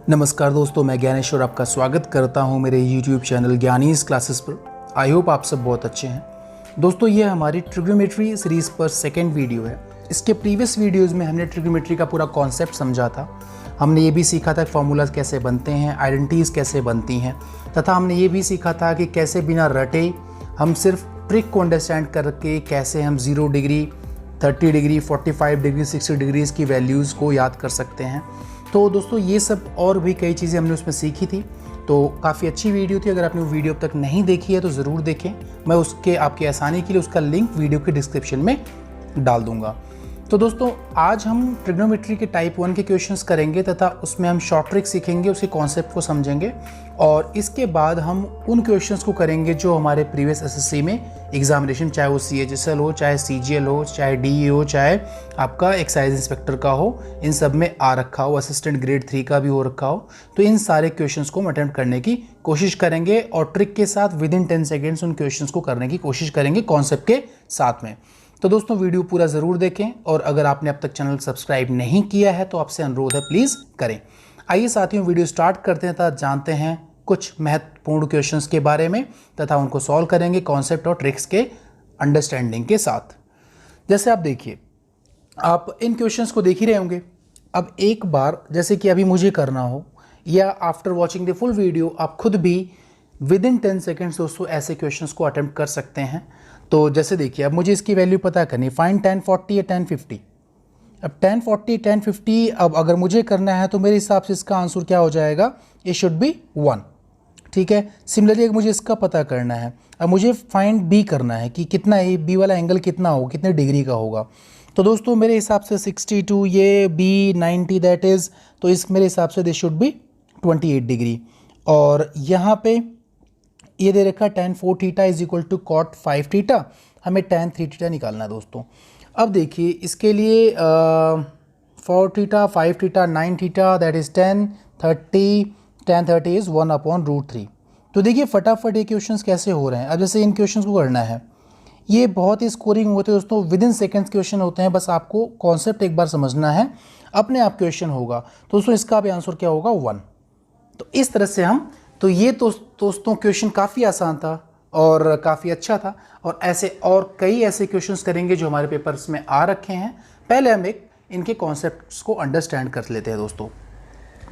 नमस्कार दोस्तों, मैं ज्ञानेश्वर आपका स्वागत करता हूं मेरे YouTube चैनल ज्ञानीज क्लासेस पर। आई होप आप सब बहुत अच्छे हैं। दोस्तों, ये हमारी ट्रिग्नोमेट्री सीरीज़ पर सेकेंड वीडियो है। इसके प्रीवियस वीडियोज़ में हमने ट्रिग्नोमेट्री का पूरा कॉन्सेप्ट समझा था। हमने ये भी सीखा था फार्मूलाज कैसे बनते हैं, आइडेंटिटीज़ कैसे बनती हैं, तथा हमने ये भी सीखा था कि कैसे बिना रटे हम सिर्फ ट्रिक को अंडरस्टैंड करके कैसे हम 0 डिग्री, 30 डिग्री, 45 डिग्री, 60 डिग्रीज़ की वैल्यूज़ को याद कर सकते हैं। तो दोस्तों, ये सब और भी कई चीज़ें हमने उसमें सीखी थी। तो काफ़ी अच्छी वीडियो थी। अगर आपने वो वीडियो अब तक नहीं देखी है तो ज़रूर देखें। मैं उसके आपकी आसानी के लिए उसका लिंक वीडियो के डिस्क्रिप्शन में डाल दूंगा। तो दोस्तों, आज हम ट्रिग्नोमेट्री के टाइप 1 के क्वेश्चंस करेंगे तथा उसमें हम शॉर्ट ट्रिक सीखेंगे, उसके कॉन्सेप्ट को समझेंगे और इसके बाद हम उन क्वेश्चंस को करेंगे जो हमारे प्रीवियस एसएससी में एग्जामिनेशन, चाहे वो CHSL हो, चाहे CGL हो, चाहे DE हो, चाहे आपका एक्साइज इंस्पेक्टर का हो, इन सब में आ रखा हो, असिस्टेंट ग्रेड 3 का भी हो रखा हो। तो इन सारे क्वेश्चंस को हम अटेम्प्ट करने की कोशिश करेंगे और ट्रिक के साथ विद इन 10 सेकेंड्स उन क्वेश्चंस को करने की कोशिश करेंगे कॉन्सेप्ट के साथ में। तो दोस्तों, वीडियो पूरा ज़रूर देखें और अगर आपने अब तक चैनल सब्सक्राइब नहीं किया है तो आपसे अनुरोध है, प्लीज़ करें। आइए साथियों, वीडियो स्टार्ट करते हैं तथा जानते हैं कुछ महत्वपूर्ण क्वेश्चंस के बारे में तथा उनको सॉल्व करेंगे कॉन्सेप्ट और ट्रिक्स के अंडरस्टैंडिंग के साथ। जैसे आप देखिए, आप इन क्वेश्चंस को देख ही रहे होंगे। अब एक बार जैसे कि अभी मुझे करना हो या after watching the full video आप खुद भी विद इन 10 सेकेंड्स दोस्तों ऐसे क्वेश्चंस को अटेम्प्ट कर सकते हैं। तो जैसे देखिए, अब मुझे इसकी वैल्यू पता करनी, फाइंड 1040 या 1050। अब 1040 1050 अब अगर मुझे करना है तो मेरे हिसाब से इसका आंसर क्या हो जाएगा, इट शुड बी 1। ठीक है। सिमिलरली मुझे इसका पता करना है। अब मुझे फाइंड बी करना है कि कितना ए बी वाला एंगल कितना होगा, कितने डिग्री का होगा। तो दोस्तों, मेरे हिसाब से 62, ये बी 90, दैट इज़, तो इस मेरे हिसाब से दिस शुड बी 28 डिग्री। और यहाँ पे ये दे रखा tan 4 theta is equal to cot 5 theta. हमें tan 3 थीटा निकालना है दोस्तों। अब देखिए, इसके लिए 4 theta, 5 theta, 9 theta, that is 10 30, tan 30 is 1/√3। तो देखिए फटाफट ये क्वेश्चंस कैसे हो रहे हैं। अब जैसे इन क्वेश्चंस को करना है, ये बहुत ही स्कोरिंग होते हैं दोस्तों, विद इन सेकेंड्स क्वेश्चन होते हैं। बस आपको कॉन्सेप्ट एक बार समझना है, अपने आप क्वेश्चन होगा। तो दोस्तों, इसका भी आंसर क्या होगा, 1। तो इस तरह से हम, तो ये तो दोस्तों क्वेश्चन काफ़ी आसान था और काफ़ी अच्छा था। और ऐसे और कई ऐसे क्वेश्चंस करेंगे जो हमारे पेपर्स में आ रखे हैं। पहले हम एक इनके कॉन्सेप्ट्स को अंडरस्टैंड कर लेते हैं दोस्तों।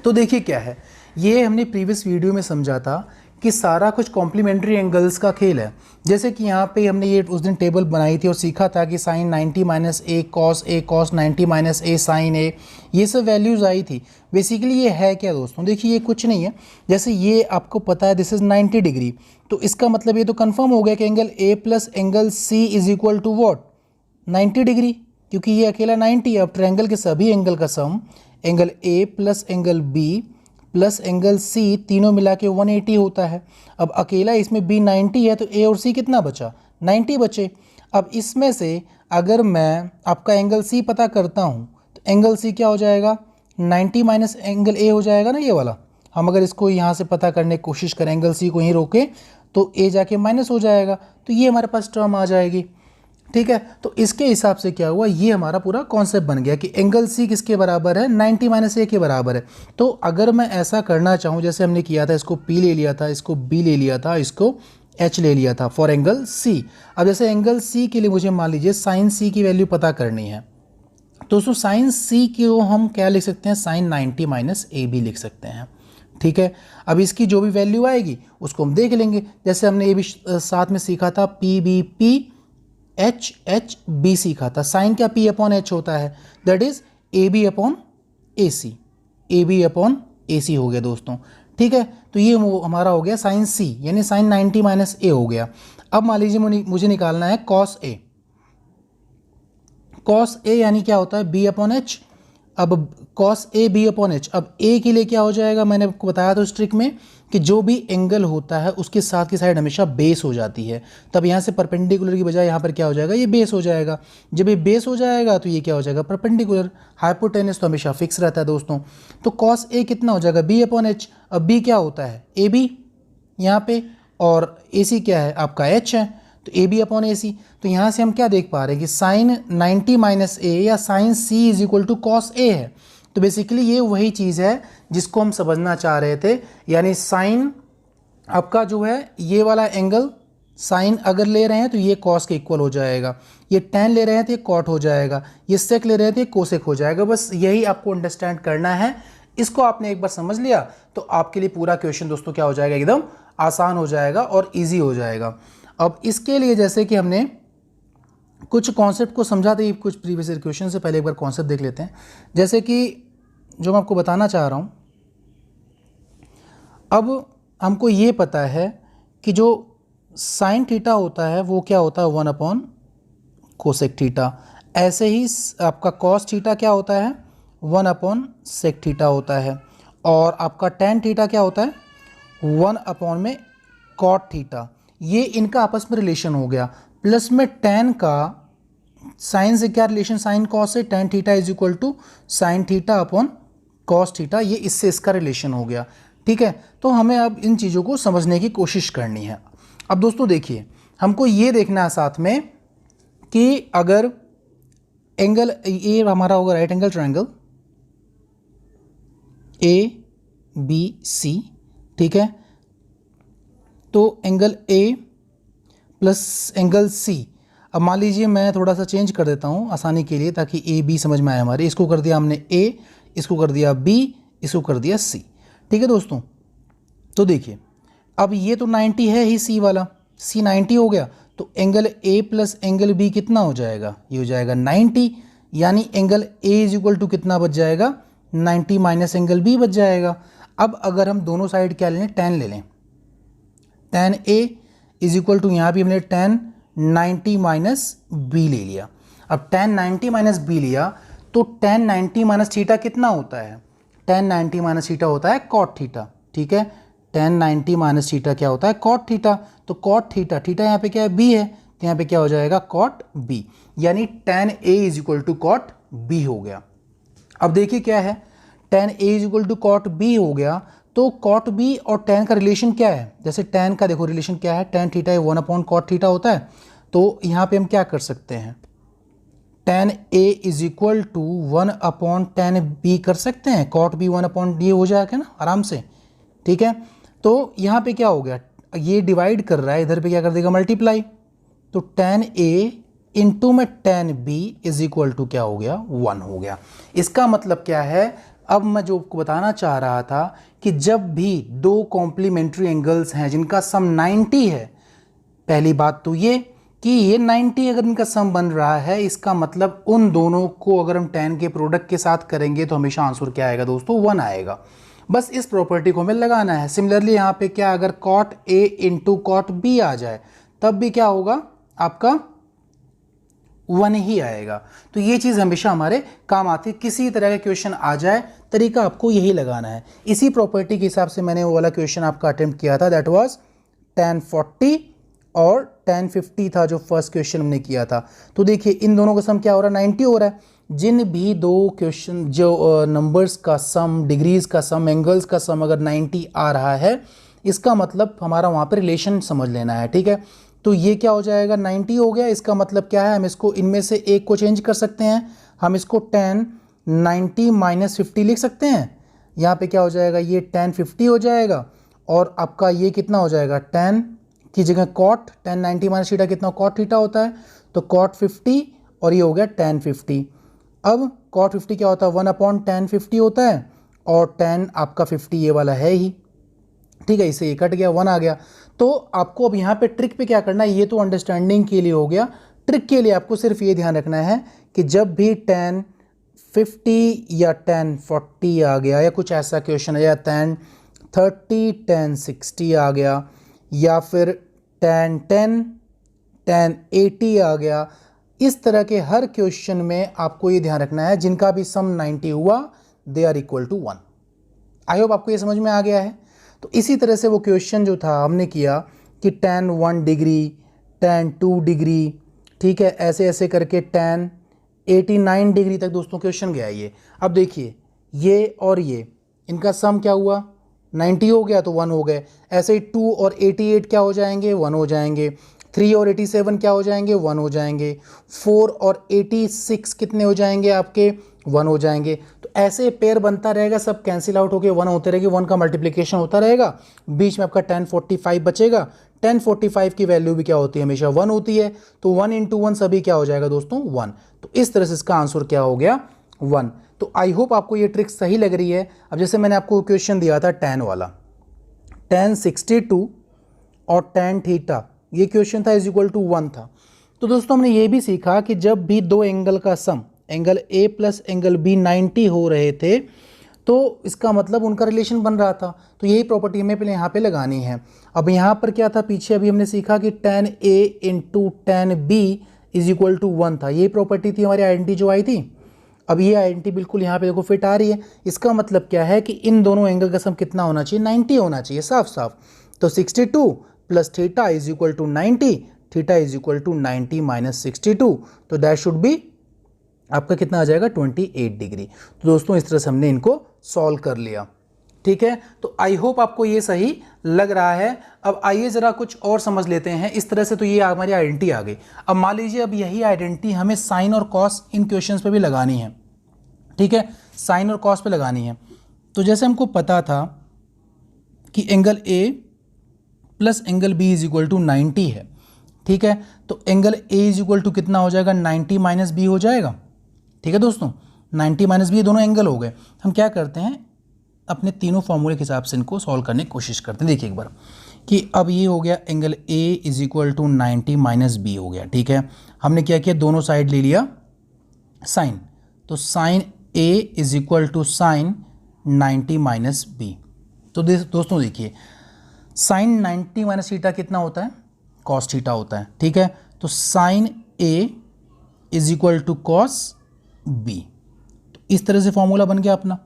तो देखिए क्या है, ये हमने प्रीवियस वीडियो में समझा था कि सारा कुछ कॉम्प्लीमेंट्री एंगल्स का खेल है। जैसे कि यहाँ पे हमने ये उस दिन टेबल बनाई थी और सीखा था कि साइन 90 माइनस ए कॉस 90 माइनस ए साइन ए, ये सब वैल्यूज़ आई थी। बेसिकली ये है क्या दोस्तों, देखिए ये कुछ नहीं है। जैसे ये आपको पता है दिस इज़ 90 डिग्री, तो इसका मतलब ये तो कन्फर्म हो गया कि angle A plus angle C is equal to what, 90 degree, क्योंकि ये अकेला 90 है। अब ट्रायंगल के सभी एंगल का sum, angle A plus angle B plus angle C, तीनों मिला के 180 होता है। अब अकेला इसमें बी 90 है तो ए और सी कितना बचा, 90 बचे। अब इसमें से अगर मैं आपका एंगल सी पता करता हूँ तो एंगल सी क्या हो जाएगा, 90 माइनस एंगल ए हो जाएगा ना, ये वाला। हम अगर इसको यहाँ से पता करने की कोशिश करें, एंगल सी को यहीं रोके तो ए जाके माइनस हो जाएगा, तो ये हमारे पास टर्म आ जाएगी। ठीक है। तो इसके हिसाब से क्या हुआ, ये हमारा पूरा कॉन्सेप्ट बन गया कि एंगल सी किसके बराबर है, 90 माइनस ए के बराबर है। तो अगर मैं ऐसा करना चाहूँ, जैसे हमने किया था, इसको P ले लिया था, इसको B ले लिया था, इसको H ले लिया था फॉर एंगल C। अब जैसे एंगल C के लिए मुझे मान लीजिए साइन C की वैल्यू पता करनी है, तो उसको साइन C को हम क्या लिख सकते हैं, साइन 90 माइनस ए भी लिख सकते हैं। ठीक है। अब इसकी जो भी वैल्यू आएगी उसको हम देख लेंगे। जैसे हमने ये भी साथ में सीखा था, PB H सीखा था। साइन क्या P/H होता है, दैट इज AB/AC, AB/AC हो गया दोस्तों। ठीक है। तो ये हमारा हो गया साइन C, यानी साइन 90 माइनस ए हो गया। अब मान लीजिए मुझे निकालना है कॉस A। कॉस A यानी क्या होता है, B/H। अब कॉस A B/H, अब A के लिए क्या हो जाएगा, मैंने आपको बताया था उस ट्रिक में कि जो भी एंगल होता है उसके साथ की साइड हमेशा बेस हो जाती है। तब यहाँ से परपेंडिकुलर की बजाय यहाँ पर क्या हो जाएगा, ये बेस हो जाएगा। जब ये बेस हो जाएगा तो ये क्या हो जाएगा, परपेंडिकुलर। हाइपोटेनस तो हमेशा फिक्स रहता है दोस्तों। तो कॉस A कितना हो जाएगा, B/H। अब B क्या होता है, AB यहाँ पे, और AC क्या है, आपका H है, तो AB/AC। तो यहाँ से हम क्या देख पा रहे हैं कि साइन 90 माइनस ए या sine C is equal to cos A है। तो बेसिकली ये वही चीज़ है जिसको हम समझना चाह रहे थे, यानी साइन आपका जो है ये वाला एंगल साइन अगर ले रहे हैं तो ये कॉस के इक्वल हो जाएगा, ये टेन ले रहे हैं तो ये कॉट हो जाएगा, ये सेक ले रहे हैं तो ये कोसेक हो जाएगा। बस यही आपको अंडरस्टैंड करना है। इसको आपने एक बार समझ लिया तो आपके लिए पूरा क्वेश्चन दोस्तों क्या हो जाएगा, एकदम आसान हो जाएगा और इजी हो जाएगा। अब इसके लिए जैसे कि हमने कुछ कॉन्सेप्ट को समझा था कुछ प्रीवियस ईयर क्वेश्चन से, पहले एक बार कॉन्सेप्ट देख लेते हैं। जैसे कि जो मैं आपको बताना चाह रहा हूँ, अब हमको ये पता है कि जो साइन थीटा होता है वो क्या होता है 1 कोसेक थीटा। ऐसे ही आपका कॉस थीटा क्या होता है 1 सेक थीटा होता है। और आपका टेन थीटा क्या होता है 1 में कॉट थीटा। ये इनका आपस में रिलेशन हो गया। प्लस में टेन का साइन से क्या रिलेशन, साइन कॉस से, tan theta is equal to sine theta upon cos theta, ये इससे इसका रिलेशन हो गया। ठीक है, तो हमें अब इन चीज़ों को समझने की कोशिश करनी है। अब दोस्तों देखिए, हमको ये देखना है साथ में कि अगर एंगल ये हमारा होगा राइट एंगल ट्रायंगल ABC, ठीक है, तो angle A plus angle C। अब मान लीजिए मैं थोड़ा सा चेंज कर देता हूँ आसानी के लिए, ताकि AB समझ में आए हमारे। इसको कर दिया हमने A, इसको कर दिया B, इसको कर दिया C। ठीक है दोस्तों, तो देखिए अब ये तो 90 है ही, C वाला, C 90 हो गया, तो angle A plus angle B कितना हो जाएगा, ये हो जाएगा 90। यानी angle A is equal to कितना बच जाएगा 90 माइनस एंगल B बच जाएगा। अब अगर हम दोनों साइड क्या ले लें, tan ले लें, tan A is equal to यहाँ भी हमने tan 90 माइनस B ले लिया। अब tan 90 माइनस B लिया तो tan 90 माइनस थीटा कितना होता है, tan 90 माइनस थीटा होता है cot थीटा। ठीक है, tan 90 माइनस थीटा क्या होता है cot थीटा। तो cot थीटा, थीटा यहाँ पे क्या है B है, तो यहाँ पे क्या हो जाएगा cot B, यानी tan A is equal to cot B हो गया। अब देखिए क्या है, tan A is equal to cot B हो गया, तो cot B और tan का रिलेशन क्या है। जैसे tan का देखो रिलेशन क्या है, tan थीटा 1 cot थीटा होता है, तो यहाँ पे हम क्या कर सकते हैं, tan A is equal to 1 tan B कर सकते हैं, cot B 1 हो जाएगा ना आराम से। ठीक है, तो यहाँ पे क्या हो गया, ये डिवाइड कर रहा है, इधर पे क्या कर देगा मल्टीप्लाई, तो tan A इंटू में tan B is equal to क्या हो गया 1 हो गया। इसका मतलब क्या है, अब मैं जो आपको बताना चाह रहा था कि जब भी दो कॉम्प्लीमेंट्री एंगल्स हैं जिनका सम 90 है, पहली बात तो ये कि ये 90 अगर इनका सम बन रहा है, इसका मतलब उन दोनों को अगर हम tan के प्रोडक्ट के साथ करेंगे तो हमेशा आंसर क्या आएगा दोस्तों 1 आएगा। बस इस प्रॉपर्टी को हमें लगाना है। सिमिलरली यहाँ पे क्या, अगर cot A into cot B आ जाए तब भी क्या होगा आपका 1 ही आएगा। तो ये चीज़ हमेशा हमारे काम आती है, किसी तरह का क्वेश्चन आ जाए तरीका आपको यही लगाना है। इसी प्रॉपर्टी के हिसाब से मैंने वो वाला क्वेश्चन आपका अटेम्प्ट किया था, दैट वाज tan 40 और tan 50 था जो फर्स्ट क्वेश्चन हमने किया था। तो देखिए इन दोनों का सम क्या हो रहा है 90 हो रहा है। जिन भी दो क्वेश्चन जो नंबर्स का सम, डिग्रीज का सम, एंगल्स का सम अगर 90 आ रहा है, इसका मतलब हमारा वहाँ पर रिलेशन समझ लेना है। ठीक है, तो ये क्या हो जाएगा 90 हो गया। इसका मतलब क्या है, हम इसको इनमें से एक को चेंज कर सकते हैं, हम इसको tan 90 माइनस 50 लिख सकते हैं। यहाँ पे क्या हो जाएगा, ये tan 50 हो जाएगा, और आपका ये कितना हो जाएगा tan की जगह cot, tan 90 माइनस थीटा कितना cot थीटा होता है, तो cot 50 और ये हो गया tan 50। अब cot 50 क्या होता है 1 tan 50 होता है, और tan आपका 50 ये वाला है ही। ठीक है, इसे ये कट गया 1 आ गया। तो आपको अब यहाँ पे ट्रिक पे क्या करना है, ये तो अंडरस्टैंडिंग के लिए हो गया। ट्रिक के लिए आपको सिर्फ ये ध्यान रखना है कि जब भी tan 50 या tan 40 आ गया, या कुछ ऐसा क्वेश्चन है, या tan 30 tan 60 आ गया, या फिर tan 10 tan 80 आ गया, इस तरह के हर क्वेश्चन में आपको ये ध्यान रखना है जिनका भी सम 90 हुआ they are equal to 1। I hope आपको ये समझ में आ गया है। तो इसी तरह से वो क्वेश्चन जो था हमने किया कि tan 1 डिग्री, tan 2 डिग्री, ठीक है, ऐसे ऐसे करके tan 89 डिग्री तक दोस्तों क्वेश्चन गया ये। अब देखिए ये और ये इनका सम क्या हुआ 90 हो गया तो 1 हो गए। ऐसे ही 2 और 88 क्या हो जाएंगे 1 हो जाएंगे। 3 और 87 क्या हो जाएंगे 1 हो जाएंगे। 4 और 86 कितने हो जाएंगे आपके 1 हो जाएंगे। तो ऐसे पेयर बनता रहेगा, सब कैंसिल आउट होकर 1 होते रहेंगे, 1 का मल्टीप्लिकेशन होता रहेगा, बीच में आपका 1045 बचेगा। 1045 की वैल्यू भी क्या होती है, हमेशा 1 होती है। तो 1 इंटू 1 सभी क्या हो जाएगा दोस्तों, 1। तो इस तरह से इसका आंसर क्या हो गया, 1। तो आई होप आपको ये ट्रिक सही लग रही है। अब जैसे मैंने आपको क्वेश्चन दिया था tan वाला, tan 62 और tan थीटा, ये क्वेश्चन था इज इक्वल टू 1 था। तो दोस्तों हमने ये भी सीखा कि जब भी दो एंगल का sum, angle A plus angle B 90 हो रहे थे, तो इसका मतलब उनका रिलेशन बन रहा था। तो यही प्रॉपर्टी हमें पहले यहाँ पे लगानी है। अब यहाँ पर क्या था, पीछे अभी हमने सीखा कि tan A into tan B is equal to 1 था। यही प्रॉपर्टी थी हमारी आइडेंटिटी जो आई थी। अब ये आइडेंटिटी बिल्कुल यहाँ पे देखो फिट आ रही है। इसका मतलब क्या है कि इन दोनों एंगल का सम कितना होना चाहिए, 90 होना चाहिए, साफ साफ। तो 62 plus theta is equal to 90, theta is equal to 90 minus 62, तो दैट शुड बी आपका कितना आ जाएगा, 28 डिग्री। तो दोस्तों इस तरह से हमने इनको सॉल्व कर लिया। ठीक है, तो आई होप आपको ये सही लग रहा है। अब आइए जरा कुछ और समझ लेते हैं। इस तरह से तो ये हमारी आइडेंटिटी आ गई। अब मान लीजिए अब यही आइडेंटिटी हमें साइन और कॉस इन क्वेश्चंस पे भी लगानी है। ठीक है, साइन और कॉस पे लगानी है। तो जैसे हमको पता था कि angle A plus angle B is equal to 90 है। ठीक है, तो angle A is equal to कितना हो जाएगा, 90 माइनस बी हो जाएगा। ठीक है दोस्तों, 90 माइनस बी दोनों एंगल हो गए। हम क्या करते हैं, अपने तीनों फॉर्मूले के हिसाब से इनको सॉल्व करने की कोशिश करते हैं। देखिए एक बार कि अब ये हो गया angle A is equal to 90 minus B हो गया। ठीक है, हमने क्या किया, दोनों साइड ले लिया साइन, तो sine A is equal to sine 90 minus B. तो दोस्तों देखिए, साइन 90 माइनस थीटा कितना होता है, कॉस थीटा होता है। ठीक है, तो sine A is equal to cos B. तो इस तरह से फॉर्मूला बन गया अपना।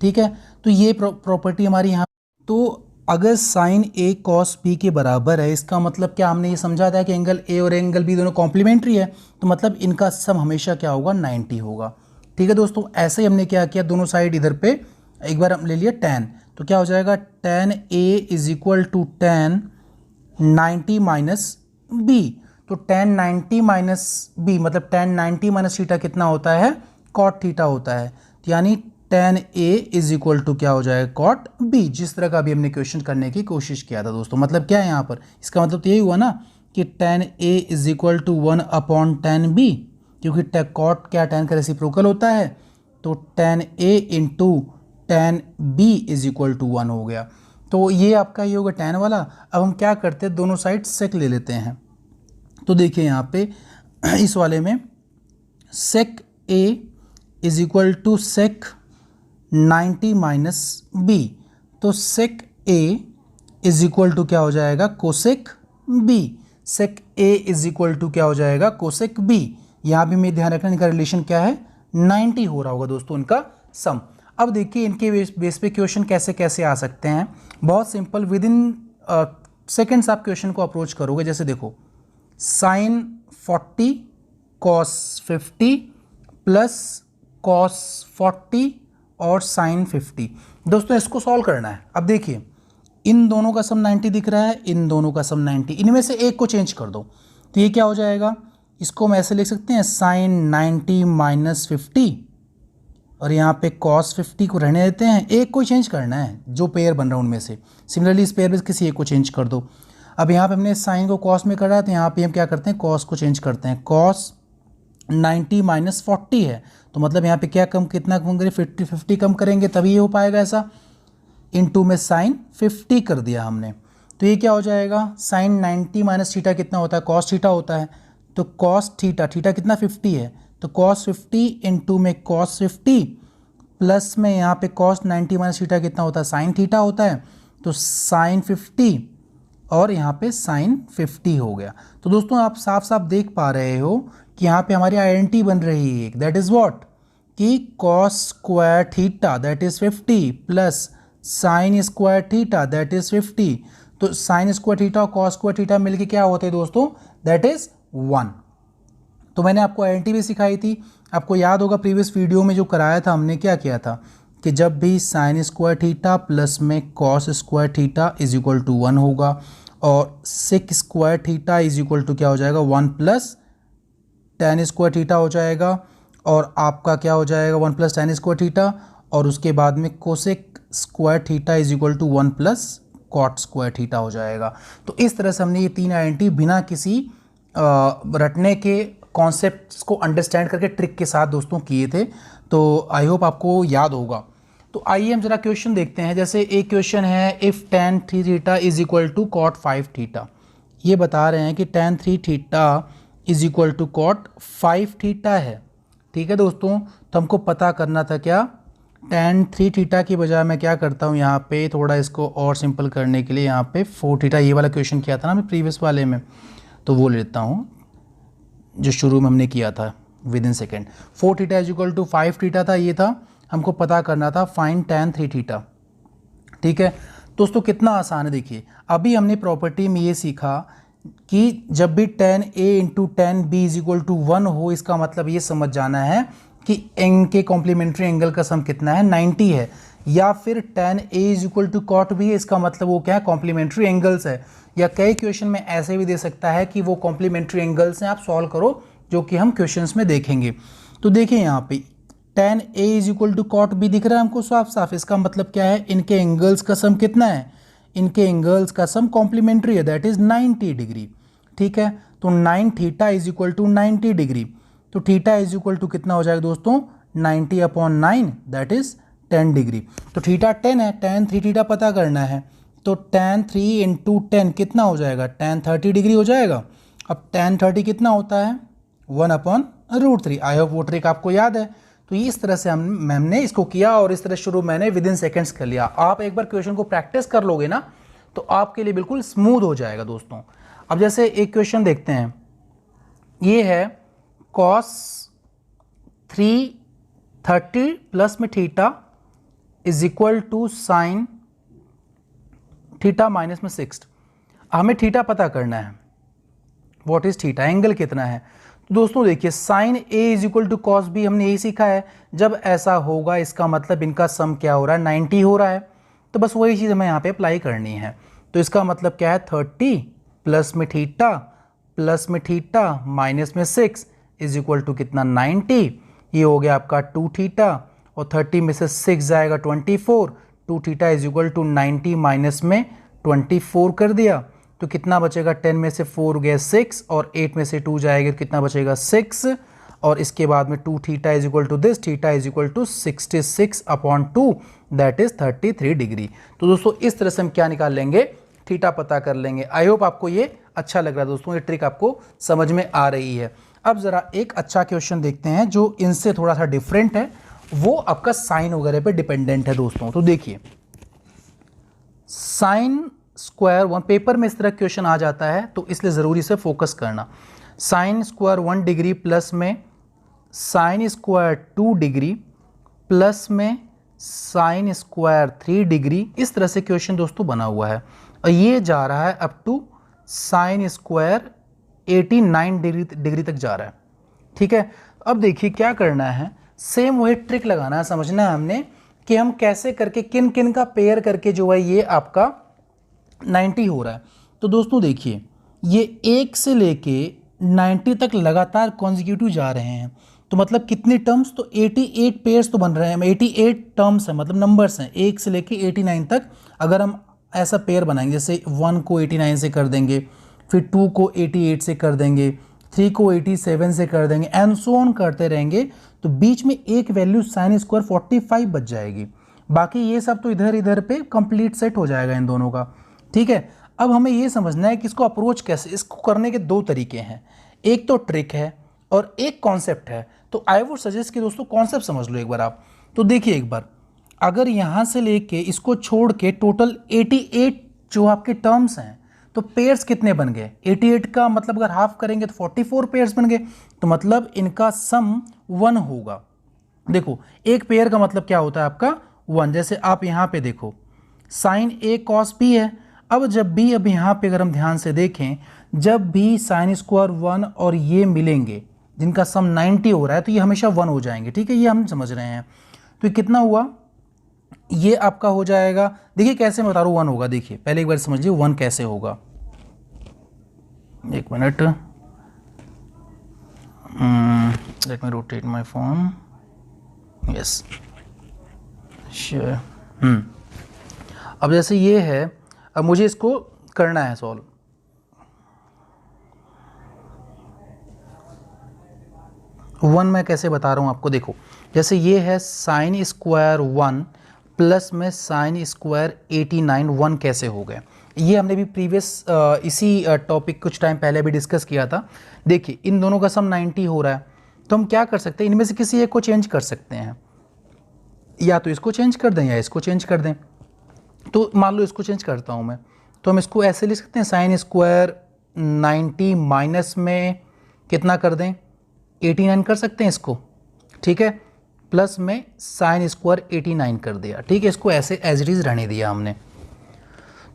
ठीक है, तो ये प्रॉपर्टी हमारी यहाँ। तो अगर साइन ए कॉस बी के बराबर है, इसका मतलब क्या, हमने ये समझा था कि एंगल ए और एंगल बी दोनों कॉम्प्लीमेंट्री है, तो मतलब इनका सम हमेशा क्या होगा, 90 होगा। ठीक है दोस्तों, ऐसे ही हमने क्या किया, दोनों साइड इधर पे एक बार हम ले लिया tan, तो क्या हो जाएगा, tan A is equal to tan 90 minus B. तो tan 90 माइनस बी मतलब tan 90 माइनस थीटा कितना होता है, cot थीटा होता है। तो यानी tan A is equal to क्या हो जाएगा, cot B, जिस तरह का अभी हमने क्वेश्चन करने की कोशिश किया था दोस्तों। मतलब क्या है यहाँ पर, इसका मतलब तो यही हुआ ना कि tan A is equal to 1 upon tan B, क्योंकि cot क्या tan का रेसिप्रोकल होता है, तो tan A into tan B is equal to 1 हो गया। तो ये आपका ये होगा tan वाला। अब हम क्या करते हैं, दोनों साइड सेक ले लेते हैं। तो देखिए यहाँ पे इस वाले में sec A is equal to sec 90 minus B, तो sec A is equal to क्या हो जाएगा, cosec B। Sec A is equal to क्या हो जाएगा, कोसेक B। यहाँ भी मैं ध्यान रखना, इनका रिलेशन क्या है, 90 हो रहा होगा दोस्तों इनका सम। अब देखिए इनके बेस पे क्वेश्चन कैसे कैसे आ सकते हैं। बहुत सिंपल, विद इन सेकेंड्स आप क्वेश्चन को अप्रोच करोगे। जैसे देखो, साइन 40 कॉस 50 प्लस कॉस 40 और साइन 50। दोस्तों इसको सॉल्व करना है। अब देखिए इन दोनों का सम 90 दिख रहा है, इन दोनों का सम 90, इनमें से एक को चेंज कर दो, तो ये क्या हो जाएगा, इसको हम ऐसे लिख सकते हैं, साइन 90 माइनस 50, और यहाँ पे cos 50 को रहने देते हैं, एक को चेंज करना है जो पेयर बन रहा है उनमें से। सिमिलरली इस पेयर में किसी एक को चेंज कर दो। अब यहाँ पे हमने साइन को cos में करा है, तो यहाँ पे हम क्या करते हैं, cos को चेंज करते हैं। cos 90 माइनस 40 है, तो मतलब यहाँ पे क्या कम, कितना कम करें, 50 कम करेंगे तभी ये हो पाएगा ऐसा। इनटू में साइन 50 कर दिया हमने, तो ये क्या हो जाएगा, साइन 90 माइनस थीटा कितना होता है, cos थीटा होता है, तो cos थीटा, थीटा कितना 50 है, तो cos 50 इंटू में cos 50 प्लस में यहाँ पे cos 90 माइनस थीटा कितना होता है, साइन थीटा होता है, तो साइन 50 और यहाँ पे साइन 50 हो गया। तो दोस्तों आप साफ साफ देख पा रहे हो कि यहाँ पे हमारी आइडेंटिटी बन रही है, दैट इज़ व्हाट, कि cos square theta that is 50 plus sign square theta that is 50। तो साइन स्क्वायर थीटा और cos स्क्वायर थीटा मिलके क्या होते हैं दोस्तों, दैट इज़ 1। तो मैंने आपको आइडेंटिटी भी सिखाई थी। आपको याद होगा प्रीवियस वीडियो में जो कराया था हमने, क्या किया था कि जब भी साइन स्क्वायर थीटा प्लस में cos square theta is equal to 1 होगा, और sec square theta is equal to क्या हो जाएगा, 1 प्लस tan स्क्वायर थीटा हो जाएगा, और आपका क्या हो जाएगा 1 प्लस tan स्क्वायर थीटा, और उसके बाद में cosec square theta is equal to 1 plus cot square theta हो जाएगा। तो इस तरह से हमने ये 3 आइडेंटिटी बिना किसी रटने के कॉन्सेप्ट्स को अंडरस्टैंड करके ट्रिक के साथ दोस्तों किए थे। तो आई होप आपको याद होगा। तो आइए हम जरा क्वेश्चन देखते हैं। जैसे एक क्वेश्चन है if tan 3 theta is equal to cot 5 theta. ये बता रहे हैं कि tan 3 theta is equal to cot 5 theta है। ठीक है दोस्तों, तो हमको पता करना था क्या, tan 3 थीटा की बजाय मैं क्या करता हूँ यहाँ पे थोड़ा इसको और सिंपल करने के लिए यहाँ पे 4 थीटा, ये वाला क्वेश्चन किया था ना मैं प्रीवियस वाले में, तो वो लेता हूँ जो शुरू में हमने किया था within second. 4 theta is equal to 5 theta था, ये था हमको पता करना था फाइंड tan 3 थीटा। ठीक है दोस्तों, कितना आसान है। देखिए अभी हमने प्रॉपर्टी में ये सीखा कि जब भी tan a into tan b is equal to 1 हो, इसका मतलब ये समझ जाना है कि इनके कॉम्प्लीमेंट्री एंगल का सम कितना है 90 है, या फिर tan a is equal to cot b है, इसका मतलब वो क्या है कॉम्प्लीमेंट्री एंगल्स है। या कई क्वेश्चन में ऐसे भी दे सकता है कि वो कॉम्प्लीमेंट्री एंगल्स हैं, आप सॉल्व करो, जो कि हम क्वेश्चंस में देखेंगे। तो देखिए यहाँ पे tan a is equal to cot b दिख रहा है हमको साफ साफ, इसका मतलब क्या है इनके एंगल्स का सम कितना है, इनके एंगल्स का सम कॉम्प्लीमेंट्री है, दैट इज 90 डिग्री। ठीक है, तो 9 theta is equal to 90 degree, तो थीटा इज इक्वल टू कितना हो जाएगा दोस्तों 90/9, दैट इज 10 डिग्री। तो थीटा 10 है, tan 3 थीटा पता करना है, तो tan 3 इंटू 10 कितना हो जाएगा, tan 30 डिग्री हो जाएगा। अब tan 30 कितना होता है 1/√3। आई होप वो ट्रिक आपको याद है। तो इस तरह से हमने इसको किया और इस तरह शुरू मैंने विद इन सेकेंड्स कर लिया। आप एक बार क्वेश्चन को प्रैक्टिस कर लोगे ना तो आपके लिए बिल्कुल स्मूथ हो जाएगा दोस्तों। अब जैसे एक क्वेश्चन देखते हैं, ये है cos 330 प्लस में theta is equal to sine theta minus में 6। हमें थीटा पता करना है, व्हाट इज थीटा, एंगल कितना है। तो दोस्तों देखिए sine A is equal to cos B हमने यही सीखा है, जब ऐसा होगा इसका मतलब इनका सम क्या हो रहा है 90 हो रहा है, तो बस वही चीज़ हमें यहाँ पे अप्लाई करनी है। तो इसका मतलब क्या है 30 प्लस में थीटा माइनस में 6 इज इक्वल टू कितना 90। ये हो गया आपका 2 थीटा और 30 में से 6 जाएगा 24, 2 theta is equal to 90 minus में 24 कर दिया, तो कितना बचेगा 10 में से 4 गया 6 और 8 में से 2 जाएगा तो कितना बचेगा 6, और इसके बाद में 2 theta is equal to this, theta is equal to 66/2 that is 33 degree. तो दोस्तों इस तरह से हम क्या निकाल लेंगे, थीटा पता कर लेंगे। आई होप आपको ये अच्छा लग रहा है दोस्तों, ये ट्रिक आपको समझ में आ रही है। अब जरा एक अच्छा क्वेश्चन देखते हैं जो इनसे थोड़ा सा डिफरेंट है, वो आपका साइन वगैरह पे डिपेंडेंट है दोस्तों। तो देखिए साइन स्क्वायर 1 पेपर में इस तरह क्वेश्चन आ जाता है, तो इसलिए ज़रूरी से फोकस करना। साइन स्क्वायर 1 डिग्री प्लस में साइन स्क्वायर 2 डिग्री प्लस में साइन स्क्वायर 3 डिग्री, इस तरह से क्वेश्चन दोस्तों बना हुआ है, और ये जा रहा है up to sine square 89 degree तक जा रहा है। ठीक है, अब देखिए क्या करना है, सेम वही ट्रिक लगाना है, समझना है हमने कि हम कैसे करके किन किन का पेयर करके जो है ये आपका 90 हो रहा है। तो दोस्तों देखिए ये 1 से लेके 90 तक लगातार कॉन्जिक्यूटिव जा रहे हैं, तो मतलब कितने टर्म्स, तो 88 पेयर्स तो बन रहे हैं, 88 टर्म्स हैं, मतलब नंबर्स हैं 1 से लेके 89 तक। अगर हम ऐसा पेयर बनाएंगे जैसे 1 को 89 से कर देंगे, फिर 2 को 88 से कर देंगे, 3 को 87 से कर देंगे, एंड सो ऑन करते रहेंगे, तो बीच में एक वैल्यू साइन स्क्वायर 45 बच जाएगी। बाकी ये सब तो इधर इधर पे कंप्लीट सेट हो जाएगा इन दोनों का। ठीक है, अब हमें ये समझना है कि इसको अप्रोच कैसे, इसको करने के 2 तरीके हैं, एक तो ट्रिक है और एक कॉन्सेप्ट है। तो आई वुड सजेस्ट कि दोस्तों कॉन्सेप्ट समझ लो एक बार आप। तो देखिए एक बार, अगर यहाँ से लेके इसको छोड़ के टोटल 88 जो आपके टर्म्स हैं, तो पेयर्स कितने बन गए, 88 का मतलब अगर हाफ करेंगे तो 44 पेयर्स बन गए, तो मतलब इनका सम 1 होगा। देखो एक पेयर का मतलब क्या होता है आपका 1, जैसे आप यहाँ पे देखो साइन ए कॉस बी है। अब जब भी, अब यहाँ पे अगर हम ध्यान से देखें, जब भी साइन स्क्वायर 1 और ये मिलेंगे जिनका सम 90 हो रहा है, तो ये हमेशा 1 हो जाएंगे। ठीक है, ये हम समझ रहे हैं। तो कितना हुआ, ये आपका हो जाएगा, देखिए कैसे मैं बता रहा हूँ 1 होगा। देखिए पहले एक बार समझिए 1 कैसे होगा, एक minute, let me rotate my phone, yes sure. अब जैसे ये है, अब मुझे इसको करना है सॉल्व। वन मैं कैसे बता रहा हूँ आपको, देखो जैसे ये है साइन स्क्वायर 1 प्लस में साइन स्क्वायर 89, 1 कैसे हो गए, ये हमने भी प्रीवियस इसी टॉपिक कुछ टाइम पहले भी डिस्कस किया था। देखिए इन दोनों का सम 90 हो रहा है, तो हम क्या कर सकते हैं, इनमें से किसी एक को चेंज कर सकते हैं, या तो इसको चेंज कर दें या इसको चेंज कर दें। तो मान लो इसको चेंज करता हूँ मैं, तो हम इसको ऐसे लिख सकते हैं साइन स्क्वायर 90 माइनस में कितना कर दें 89 कर सकते हैं इसको, ठीक है, प्लस में साइन स्क्वायर 89 कर दिया, ठीक है, इसको ऐसे एज इट इज रहने दिया हमने।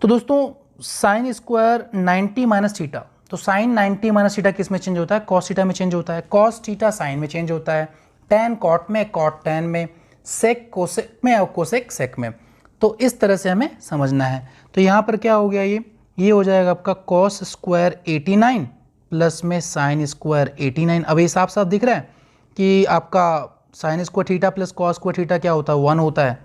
तो दोस्तों साइन स्क्वायर 90 माइनस थीटा, तो साइन 90 माइनस थीटा किस में चेंज होता है, कॉस थीटा में चेंज होता है, कॉस थीटा साइन में चेंज होता है, टैन कॉट में, कॉट टैन में, सेक कोसेक में और कोसेक सेक में। तो इस तरह से हमें समझना है। तो यहाँ पर क्या हो गया, ये हो जाएगा आपका कॉस स्क्वायर 89 प्लस में साइन स्क्वायर 89। अब ये साफ साफ दिख रहा है कि आपका sign square theta plus cos square theta क्या होता है, 1 होता है।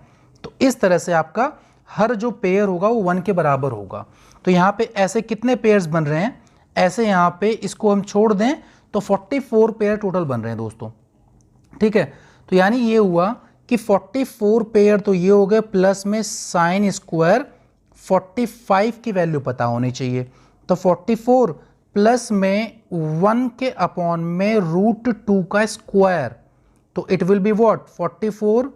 तो इस तरह से आपका हर जो पेयर होगा वो 1 के बराबर होगा। तो यहाँ पे ऐसे कितने पेयर्स बन रहे हैं, ऐसे यहाँ पे इसको हम छोड़ दें तो 44 पेयर टोटल बन रहे हैं दोस्तों, ठीक है। तो यानी ये हुआ कि 44 पेयर तो ये हो गए, प्लस में साइन स्क्वायर 45 की वैल्यू पता होनी चाहिए। तो 44 प्लस में 1 के अपॉन में √2 का स्क्वायर, तो it will be what 44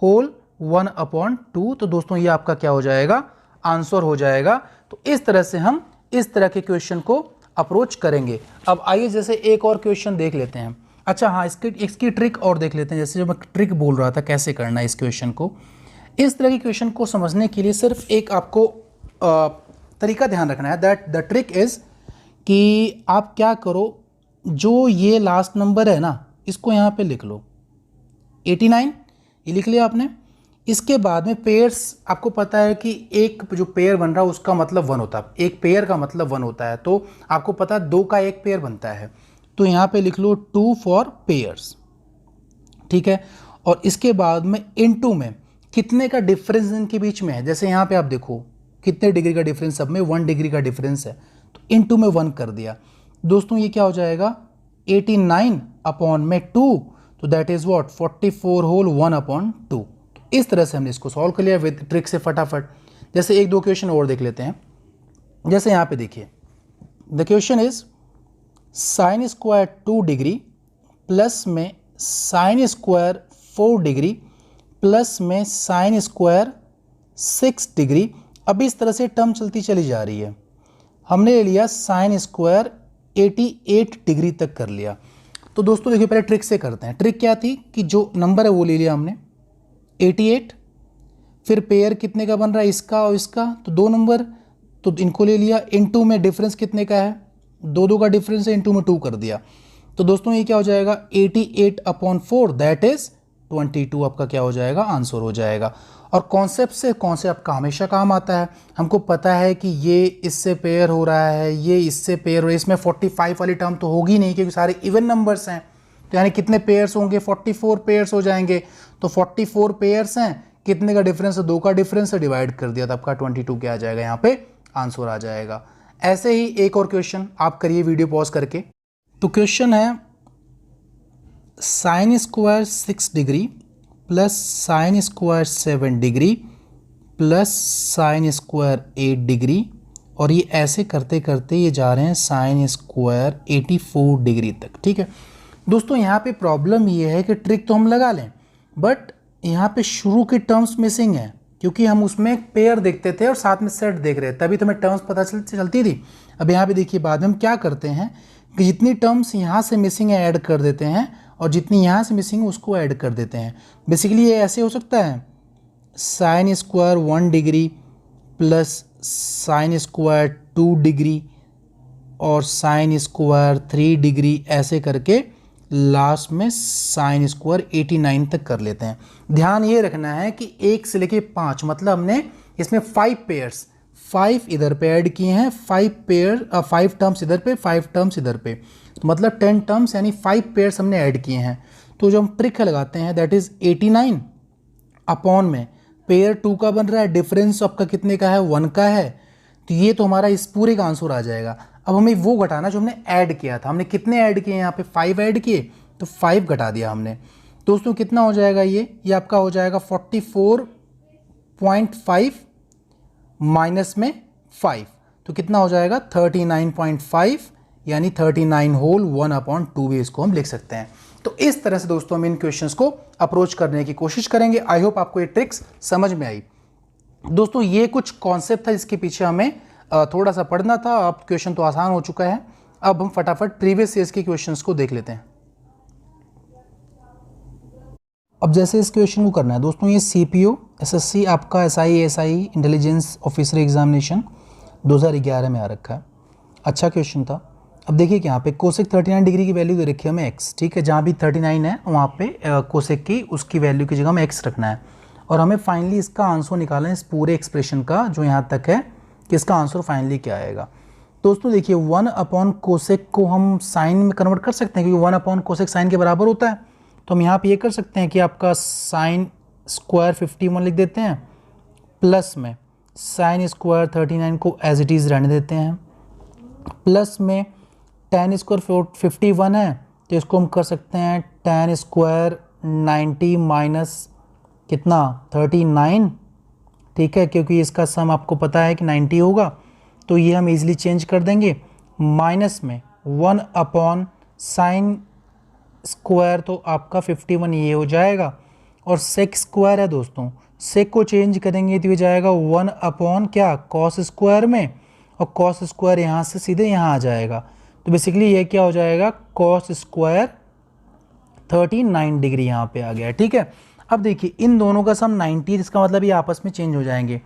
whole 1/2। तो दोस्तों ये आपका क्या हो जाएगा, आंसर हो जाएगा। तो इस तरह से हम इस तरह के क्वेश्चन को अप्रोच करेंगे। अब आइए जैसे एक और क्वेश्चन देख लेते हैं। अच्छा हाँ, इसकी ट्रिक और देख लेते हैं। जैसे जो मैं ट्रिक बोल रहा था कैसे करना है इस क्वेश्चन को, इस तरह के क्वेश्चन को समझने के लिए सिर्फ एक आपको तरीका ध्यान रखना है, दैट द ट्रिक इज कि आप क्या करो, जो ये लास्ट नंबर है ना इसको यहाँ पे लिख लो 89, ये लिख लिया आपने। इसके बाद में पेयर्स, आपको पता है कि एक जो पेयर बन रहा है उसका मतलब 1 होता है, एक पेयर का मतलब 1 होता है। तो आपको पता है 2 का एक पेयर बनता है, तो यहाँ पे लिख लो 2 फॉर पेयर्स, ठीक है। और इसके बाद में इनटू में कितने का डिफरेंस इनके बीच में है, जैसे यहाँ पे आप देखो कितने डिग्री का डिफरेंस, सब में 1 डिग्री का डिफरेंस है, तो इनटू में 1 कर दिया। दोस्तों ये क्या हो जाएगा 89 अपॉन में 2, तो दैट इज व्हाट 44 होल 1/2। इस तरह से हमने इसको सॉल्व कर लिया विद ट्रिक से फटाफट। जैसे एक दो क्वेश्चन और देख लेते हैं। जैसे यहाँ पे देखिए, the question is sine square 2 degree plus में साइन स्क्वायर 4 डिग्री प्लस में साइन स्क्वायर 6 डिग्री। अब इस तरह से टर्म चलती चली जा रही है। हमने ले लिया साइन स्क्वायर 88 डिग्री तक कर लिया। तो दोस्तों देखिए पहले ट्रिक से करते हैं। ट्रिक क्या थी कि जो नंबर है वो ले लिया हमने 88, फिर पेयर कितने का बन रहा है, इसका और इसका, तो 2 नंबर, तो इनको ले लिया। इनटू में डिफरेंस कितने का है, 2 का डिफरेंस है, इनटू में 2 कर दिया। तो दोस्तों ये क्या हो जाएगा 88/4 दैट इज 22, आपका क्या हो जाएगा आंसर हो जाएगा। और कॉन्सेप्ट से कॉन्सेप्ट का हमेशा काम आता है। हमको पता है कि ये इससे पेयर हो रहा है, ये इससे पेयर हो रहा है, इसमें 45 वाली टर्म तो होगी नहीं क्योंकि सारे इवन नंबर्स हैं। तो यानी कितने पेयर्स होंगे 44 पेयर्स हो जाएंगे। तो 44 पेयर्स हैं, कितने का डिफरेंस है 2 का डिफरेंस है, डिवाइड कर दिया तो आपका 22 क्या आ जाएगा, यहाँ पे आंसर आ जाएगा। ऐसे ही एक और क्वेश्चन आप करिए वीडियो पॉज करके। तो क्वेश्चन है sine square 6 degree plus sine square 7 degree plus sine square 8 degree, और ये ऐसे करते करते ये जा रहे हैं साइन स्क्वायर 84 डिग्री तक, ठीक है। दोस्तों यहाँ पे प्रॉब्लम ये है कि ट्रिक तो हम लगा लें, बट यहाँ पे शुरू की टर्म्स मिसिंग है, क्योंकि हम उसमें एक पेयर देखते थे और साथ में सेट देख रहे थे, तभी तो हमें टर्म्स पता चलती थी। अब यहाँ पे देखिए बाद में हम क्या करते हैं कि जितनी टर्म्स यहाँ से मिसिंग है ऐड कर देते हैं, और जितनी यहाँ से मिसिंग है उसको ऐड कर देते हैं। बेसिकली ये ऐसे हो सकता है sine square 1 degree plus sine square 2 degree और साइन स्क्वायर 3 डिग्री, ऐसे करके लास्ट में साइन स्क्वायर 89 तक कर लेते हैं। ध्यान ये रखना है कि 1 से लेके 5, मतलब हमने इसमें 5 पेयर्स, 5 इधर पे ऐड किए हैं, 5 पेयर 5 टर्म्स इधर पे, 5 टर्म्स इधर पे। तो मतलब 10 टर्म्स यानी 5 पेयर्स हमने ऐड किए हैं। तो जो हम ट्रिक लगाते हैं दैट इज़ 89 अपॉन में पेयर 2 का बन रहा है, डिफरेंस आपका कितने का है, 1 का है। तो ये तो हमारा इस पूरे का आंसर आ जाएगा। अब हमें वो घटाना जो हमने ऐड किया था। हमने कितने ऐड किए यहाँ पे, 5 ऐड किए, तो 5 घटा दिया हमने। दोस्तों कितना हो जाएगा ये आपका हो जाएगा 44.5 माइनस में 5, तो कितना हो जाएगा 39.5 यानी 39 होल 1/2 भी इसको हम लिख सकते हैं। तो इस तरह से दोस्तों हम इन क्वेश्चंस को अप्रोच करने की कोशिश करेंगे। आई होप आपको ये ट्रिक्स समझ में आई। दोस्तों ये कुछ कॉन्सेप्ट था जिसके पीछे हमें थोड़ा सा पढ़ना था। अब क्वेश्चन तो आसान हो चुका है। अब हम फटाफट प्रीवियस ईयर्स के क्वेश्चंस को देख लेते हैं। अब जैसे इस क्वेश्चन को करना है दोस्तों, ये सीपीओ एसएससी आपका एसआई इंटेलिजेंस ऑफिसर एग्जामिनेशन 2011 में आ रखा है। अच्छा क्वेश्चन था। अब देखिए कि यहाँ पे कोसेक 39 डिग्री की वैल्यू दे रखी है हमें x, ठीक है। जहाँ भी 39 है वहाँ पे कोसेक की उसकी वैल्यू की जगह हमें x रखना है और हमें फाइनली इसका आंसर निकालना है इस पूरे एक्सप्रेशन का जो यहाँ तक है कि इसका आंसर फाइनली क्या आएगा। दोस्तों देखिए 1 कोसेक को हम साइन में कन्वर्ट कर सकते हैं क्योंकि 1 कोसेक साइन के बराबर होता है। तो हम यहाँ पे ये कर सकते हैं कि आपका साइन स्क्वायर 51 लिख देते हैं, प्लस में साइन स्क्वायर 39 को एज इट इज़ रहने देते हैं, प्लस में tan स्क्वायर 51 है तो इसको हम कर सकते हैं tan स्क्वायर 90 माइनस कितना 39, ठीक है, क्योंकि इसका सम आपको पता है कि 90 होगा। तो ये हम इजीली चेंज कर देंगे, माइनस में 1 साइन स्क्वायर तो आपका 51 ये हो जाएगा, और सेक स्क्वायर है दोस्तों, सेक को चेंज करेंगे तो ये जाएगा 1 क्या कॉस स्क्वायर में, और कॉस स्क्वायर यहाँ से सीधे यहाँ आ जाएगा। तो बेसिकली ये क्या हो जाएगा कॉस स्क्वायर 39 डिग्री यहाँ पे आ गया, ठीक है। अब देखिए इन दोनों का सम 90 है, इसका मतलब ये आपस में चेंज हो जाएंगे,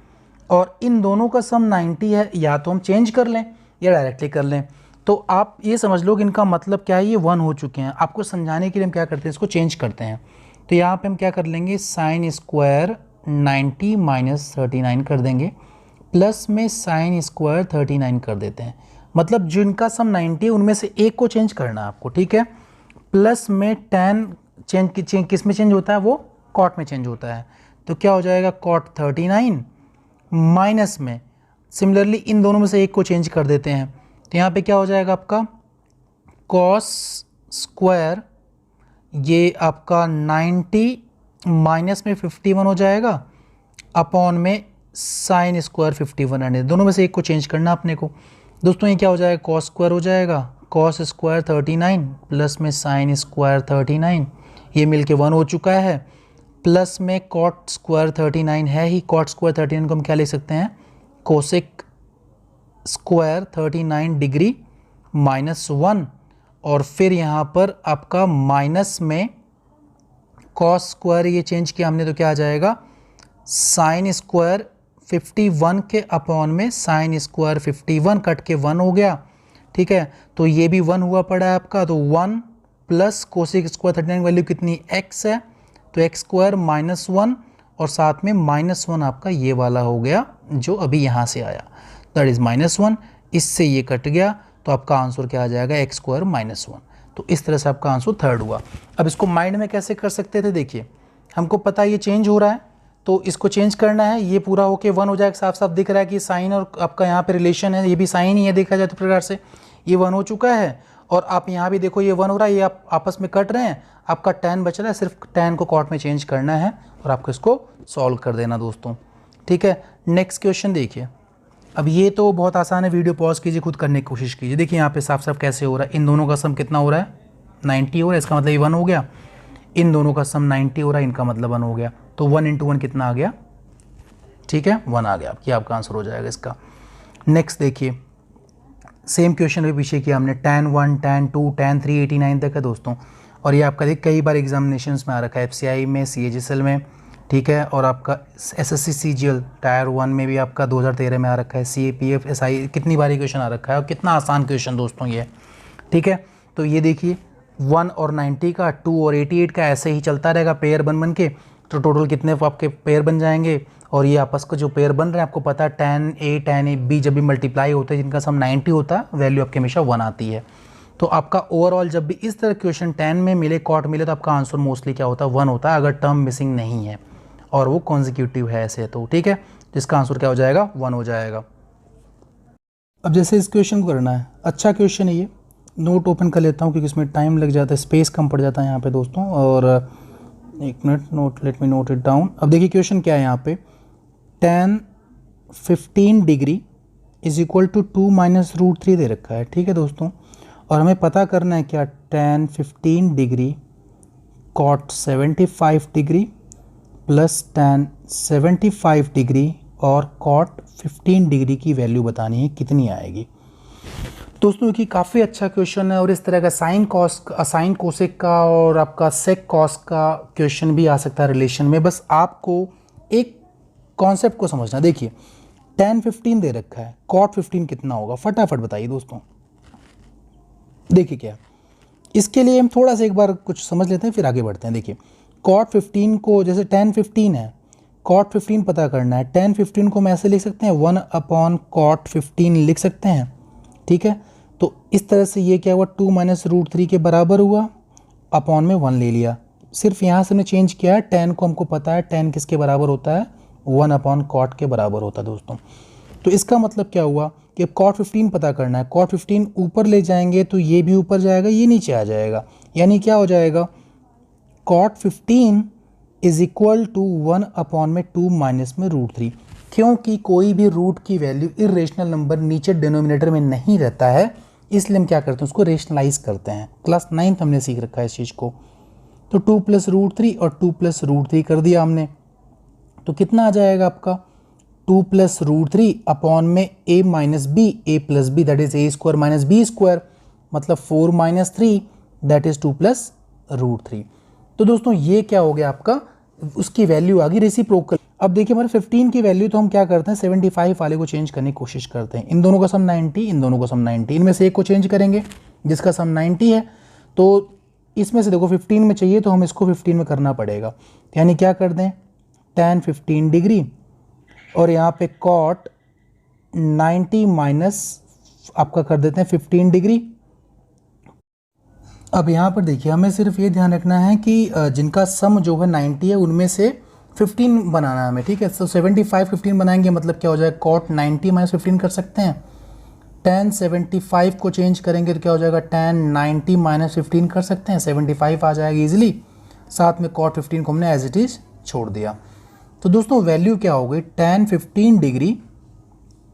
और इन दोनों का सम 90 है, या तो हम चेंज कर लें या डायरेक्टली कर लें। तो आप ये समझ लो कि इनका मतलब क्या है, ये 1 हो चुके हैं। आपको समझाने के लिए हम क्या करते हैं, इसको चेंज करते हैं। तो यहाँ पे हम क्या कर लेंगे साइन स्क्वायर 90 माइनस 39 कर देंगे, प्लस में साइन स्क्वायर 39 कर देते हैं। मतलब जिनका सम 90 है उनमें से एक को चेंज करना है आपको, ठीक है। प्लस में tan चेंज किस में चेंज होता है, वो कॉट में चेंज होता है। तो क्या हो जाएगा कॉट 39 माइनस में सिमिलरली इन दोनों में से एक को चेंज कर देते हैं। तो यहाँ पे क्या हो जाएगा आपका कॉस स्क्वायर ये आपका 90 माइनस में 51 हो जाएगा, अपॉन में साइन स्क्वायर 51 रहने, दोनों में से एक को चेंज करना अपने को। दोस्तों ये क्या हो जाएगा कॉस स्क्वायर हो जाएगा, कॉस स्क्वायर 39 प्लस में साइन स्क्वायर 39, ये मिलके 1 हो चुका है, प्लस में कॉट स्क्वायर 39 है ही, कॉट स्क्वायर 39 को हम क्या लिख सकते हैं कोसेक स्क्वायर 39 डिग्री माइनस 1, और फिर यहाँ पर आपका माइनस में कॉस स्क्वायर ये चेंज किया हमने तो क्या आ जाएगा साइन स्क्वायर 51 के अपॉन में साइन स्क्वायर 51 कट के 1 हो गया, ठीक है। तो ये भी 1 हुआ पड़ा है आपका, तो 1 प्लस कोसेक स्क्वायर 39 वैल्यू कितनी x है, तो x स्क्वायर माइनस 1 और साथ में माइनस 1 आपका ये वाला हो गया जो अभी यहाँ से आया, दैट इज़ -1, इससे ये कट गया तो आपका आंसर क्या आ जाएगा x स्क्वायर -1। तो इस तरह से आपका आंसर थर्ड हुआ। अब इसको माइंड में कैसे कर सकते थे, देखिए हमको पता है ये चेंज हो रहा है तो इसको चेंज करना है, ये पूरा होके 1 हो जाएगा, साफ साफ दिख रहा है कि साइन और आपका यहाँ पे रिलेशन है, ये भी साइन ही है देखा जाए तो प्रकार से ये 1 हो चुका है, और आप यहाँ भी देखो ये 1 हो रहा है, ये आप आपस में कट रहे हैं, आपका tan बच रहा है, सिर्फ tan को कॉट में चेंज करना है और आपको इसको सॉल्व कर देना दोस्तों, ठीक है। नेक्स्ट क्वेश्चन देखिए। अब ये तो बहुत आसान है, वीडियो पॉज कीजिए, खुद करने की कोशिश कीजिए। देखिए यहाँ पे साफ साफ कैसे हो रहा है, इन दोनों का सम कितना हो रहा है 90 हो रहा है, इसका मतलब ये 1 हो गया, इन दोनों का सम 90 हो रहा है, इनका मतलब 1 हो गया, तो 1 × 1 कितना आ गया, ठीक है 1 आ गया, ये आपका आंसर हो जाएगा इसका। नेक्स्ट देखिए सेम क्वेश्चन भी पीछे किया हमने, tan 1 tan 2 tan 3 89 तक है दोस्तों, और ये आपका देख कई बार एग्जामिनेशंस में आ रखा है, FCI में CHSL में, ठीक है, और आपका SSC CGL टायर 1 में भी आपका 2013 में आ रखा है, CAPF SI कितनी बार क्वेश्चन आ रखा है, और कितना आसान क्वेश्चन दोस्तों ये, ठीक है। तो ये देखिए 1 और 90 का 2 और 88 का ऐसे ही चलता रहेगा पेयर बन बन के, तो टोटल कितने आपके पेयर बन जाएंगे, और ये आपस का जो पेयर बन रहे हैं आपको पता है tan A tan B जब भी मल्टीप्लाई होते हैं जिनका सम 90 होता है वैल्यू आपके हमेशा 1 आती है। तो आपका ओवरऑल जब भी इस तरह क्वेश्चन 10 में मिले, कॉट मिले, तो आपका आंसर मोस्टली क्या होता है, 1 होता है, अगर टर्म मिसिंग नहीं है और वो कॉन्जिक्यूटिव है ऐसे, तो ठीक है, जिसका आंसर क्या हो जाएगा, 1 हो जाएगा। अब जैसे इस क्वेश्चन को करना है, अच्छा क्वेश्चन है ये, नोट ओपन कर लेता हूँ क्योंकि इसमें टाइम लग जाता है, स्पेस कम पड़ जाता है यहाँ पे दोस्तों, और एक minute, note, let me note it down. अब देखिए क्वेश्चन क्या है यहाँ पे, tan 15 degree is equal to 2 minus √3 दे रखा है, ठीक है दोस्तों, और हमें पता करना है क्या, tan 15 degree cot 75 degree plus tan 75 degree और cot 15 डिग्री की वैल्यू बतानी है, कितनी आएगी। दोस्तों कि काफ़ी अच्छा क्वेश्चन है, और इस तरह का साइन कॉस, साइन कोसेक का और आपका सेक कॉस का क्वेश्चन भी आ सकता है रिलेशन में। बस आपको एक कॉन्सेप्ट को समझना। देखिए tan 15 दे रखा है, cot 15 कितना होगा, फटाफट बताइए दोस्तों। देखिए क्या, इसके लिए हम थोड़ा सा एक बार कुछ समझ लेते हैं फिर आगे बढ़ते हैं। देखिए cot 15 को, जैसे tan 15 है, cot 15 पता करना है, tan 15 को हम ऐसे लिख सकते हैं 1/cot 15 लिख सकते हैं, ठीक है। तो इस तरह से ये क्या हुआ, 2 माइनस √3 के बराबर हुआ, अपॉन में 1 ले लिया, सिर्फ यहाँ से हमने चेंज किया है, tan को हमको पता है, tan किसके बराबर होता है, 1/cot के बराबर होता है दोस्तों। तो इसका मतलब क्या हुआ कि अब cot 15 पता करना है, cot 15 ऊपर ले जाएंगे तो ये भी ऊपर जाएगा, ये नीचे आ जाएगा, यानी क्या हो जाएगा, cot 15 is equal to 1/2 minus में √3, क्योंकि कोई भी रूट की वैल्यू इरेशनल नंबर नीचे डिनोमिनेटर में नहीं रहता है, इसलिए हम क्या करते हैं, उसको रेशनलाइज करते हैं। क्लास 9th हमने सीख रखा है इस चीज़ को। तो 2 प्लस √3 और 2 प्लस √3 कर दिया हमने, तो कितना आ जाएगा आपका, 2 प्लस √3 अपॉन में a minus b, a plus b that is a² minus b², मतलब 4 माइनस 3 दैट इज 2 प्लस √3। तो दोस्तों ये क्या हो गया आपका, उसकी वैल्यू आ गई रेसिप्रोकल। अब देखिए हमारे 15 की वैल्यू, तो हम क्या करते हैं 75 वाले को चेंज करने की कोशिश करते हैं, इन दोनों का सम 90, इन दोनों का सम 90, इनमें से एक को चेंज करेंगे जिसका सम 90 है, तो इसमें से देखो 15 में चाहिए तो हम इसको 15 में करना पड़ेगा, यानी क्या कर दें, tan 15 डिग्री और यहाँ पे cot 90 माइनस आपका कर देते हैं 15 डिग्री। अब यहाँ पर देखिए हमें सिर्फ ये ध्यान रखना है कि जिनका सम जो है 90 है उनमें से 15 बनाना है हमें, ठीक है। तो 75 15 बनाएंगे, मतलब क्या हो जाएगा, cot 90 माइनस 15 कर सकते हैं, tan 75 को चेंज करेंगे तो क्या हो जाएगा, tan 90 माइनस 15 कर सकते हैं, 75 आ जाएगा इजीली, साथ में cot 15 को हमने एज इट इज़ छोड़ दिया। तो दोस्तों वैल्यू क्या हो गई, tan 15 डिग्री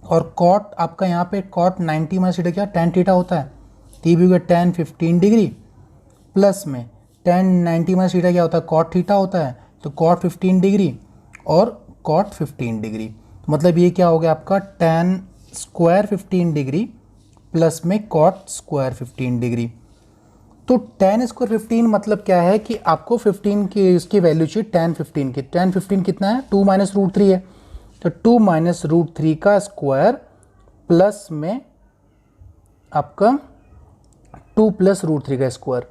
और cot आपका यहाँ पे cot 90 माइनस थीटा, क्या tan थीटा होता है, टी भी होगा tan 15 डिग्री प्लस में tan 90 माइनस थीटा क्या होता है, cot थीटा होता है, तो cot 15 डिग्री और cot 15 डिग्री, तो मतलब ये क्या हो गया आपका tan स्क्वायर 15 डिग्री प्लस में cot स्क्वायर 15 डिग्री। तो tan स्क्वायर 15 मतलब क्या है कि आपको 15 की इसकी वैल्यू चाहिए tan 15 की, tan 15 कितना है, 2 माइनस √3 है, तो 2 माइनस √3 का स्क्वायर प्लस में आपका 2 प्लस √3 का स्क्वायर,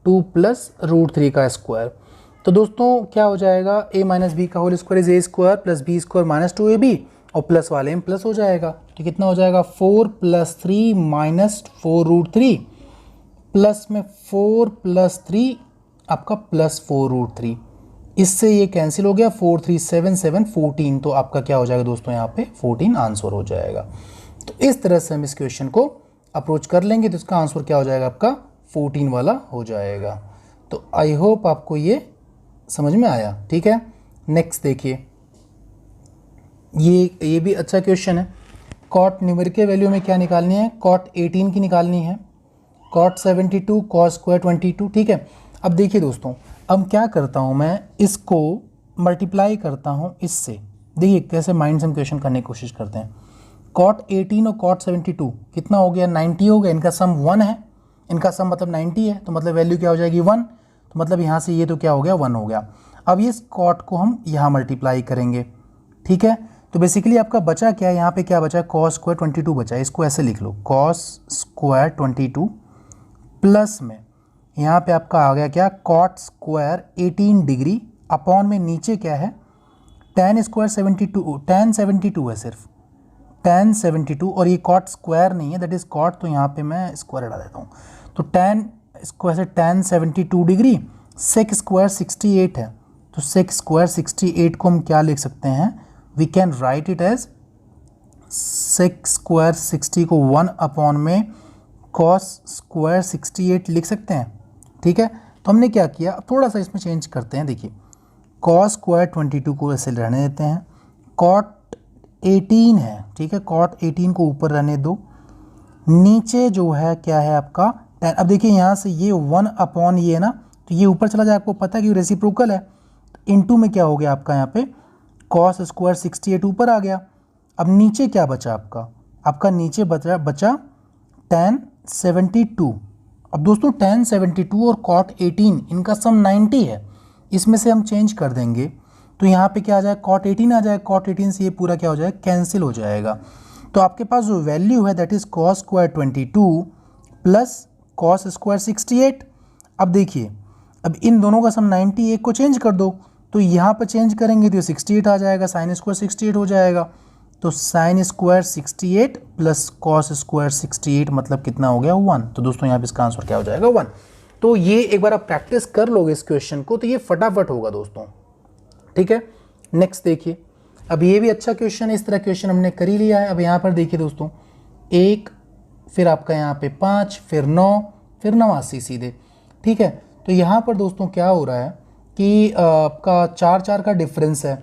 2 प्लस √3 का स्क्वायर। तो दोस्तों क्या हो जाएगा, a माइनस बी का whole square is a² plus b² minus 2ab, और प्लस वाले में प्लस हो जाएगा, तो कितना हो जाएगा, 4 प्लस 3 माइनस 4 √3 प्लस में 4 प्लस 3 आपका प्लस 4 √3, इससे ये कैंसिल हो गया, 4 3 7 7 14, तो आपका क्या हो जाएगा दोस्तों, यहाँ पे 14 आंसर हो जाएगा। तो इस तरह से हम इस क्वेश्चन को अप्रोच कर लेंगे, तो इसका आंसर क्या हो जाएगा आपका 14 वाला हो जाएगा। तो आई होप आपको ये समझ में आया, ठीक है। नेक्स्ट देखिए, ये भी अच्छा क्वेश्चन है। cot न्यूमेरिकल वैल्यू में क्या निकालनी है, cot 18 की निकालनी है, cot 72 cos स्क्वायर 22, ठीक है। अब देखिए दोस्तों, अब क्या करता हूँ मैं, इसको मल्टीप्लाई करता हूँ इससे, देखिए कैसे माइंड से हम क्वेश्चन करने की कोशिश करते हैं। cot 18 और cot 72 कितना हो गया, 90 हो गया, इनका सम 1 है, इनका सम मतलब 90 है, तो मतलब वैल्यू क्या हो जाएगी 1, तो मतलब यहाँ से ये तो क्या हो गया 1 हो गया। अब ये cot को हम यहाँ मल्टीप्लाई करेंगे, ठीक है। तो बेसिकली आपका बचा क्या है, यहाँ पे क्या बचा है, cos स्क्वायर 22 बचा है, इसको ऐसे लिख लो, cos स्क्वायर 22 प्लस में यहाँ पे आपका आ गया क्या, cot स्क्वायर 18 डिग्री अपॉन में नीचे क्या है, tan स्क्वायर 72, tan 72 है सिर्फ, tan 72, और ये cot स्क्वायर नहीं है, दैट इज़ cot, तो यहाँ पे मैं स्क्वायर हटा देता हूँ, तो tan स्क्वायर से tan 72 डिग्री, सेक स्क्वायर 68 है, तो सेक स्क्वायर 68 को हम क्या लिख सकते हैं, we can write it as sec square 60 को 1 अपॉन में कॉस स्क्वायर 68 लिख सकते हैं। ठीक है, तो हमने क्या किया, थोड़ा सा इसमें चेंज करते हैं। देखिए कॉस स्क्वायर 22 को ऐसे रहने देते हैं, कॉट 18 है, ठीक है, कॉट 18 को ऊपर रहने दो, नीचे जो है क्या है आपका tan। अब देखिए यहाँ से ये 1 अपॉन ये है ना, तो ये ऊपर चला जाए, आपको पता है कि रेसिप्रोकल है, इनटू में क्या हो गया आपका यहाँ पे कॉस स्क्वायर 68 ऊपर आ गया। अब नीचे क्या बचा आपका नीचे बचा tan 72। अब दोस्तों tan 72 और cot 18 इनका सम 90 है, इसमें से हम चेंज कर देंगे तो यहाँ पे क्या आ जाएगा, cot 18 आ जाएगा, cot 18 से ये पूरा क्या हो जाएगा, कैंसिल हो जाएगा। तो आपके पास जो वैल्यू है that is cos square 22 plus cos square 68। अब देखिए, अब इन दोनों का सम 90, एक को चेंज कर दो, तो यहाँ पर चेंज करेंगे तो 68 आ जाएगा, साइन स्क्वायर 68 हो जाएगा। तो sine square 68 plus cos square 68 मतलब कितना हो गया, 1। तो दोस्तों यहाँ पे इसका आंसर क्या हो जाएगा, 1। तो ये एक बार आप प्रैक्टिस कर लोगे इस क्वेश्चन को तो ये फटाफट होगा दोस्तों। ठीक है, नेक्स्ट देखिए, अब ये भी अच्छा क्वेश्चन है, इस तरह क्वेश्चन हमने कर ही लिया है। अब यहाँ पर देखिए दोस्तों, 1 फिर आपका यहाँ पे 5 फिर 9 फिर 89 सीधे। ठीक है, तो यहाँ पर दोस्तों क्या हो रहा है कि आपका 4 का डिफरेंस है।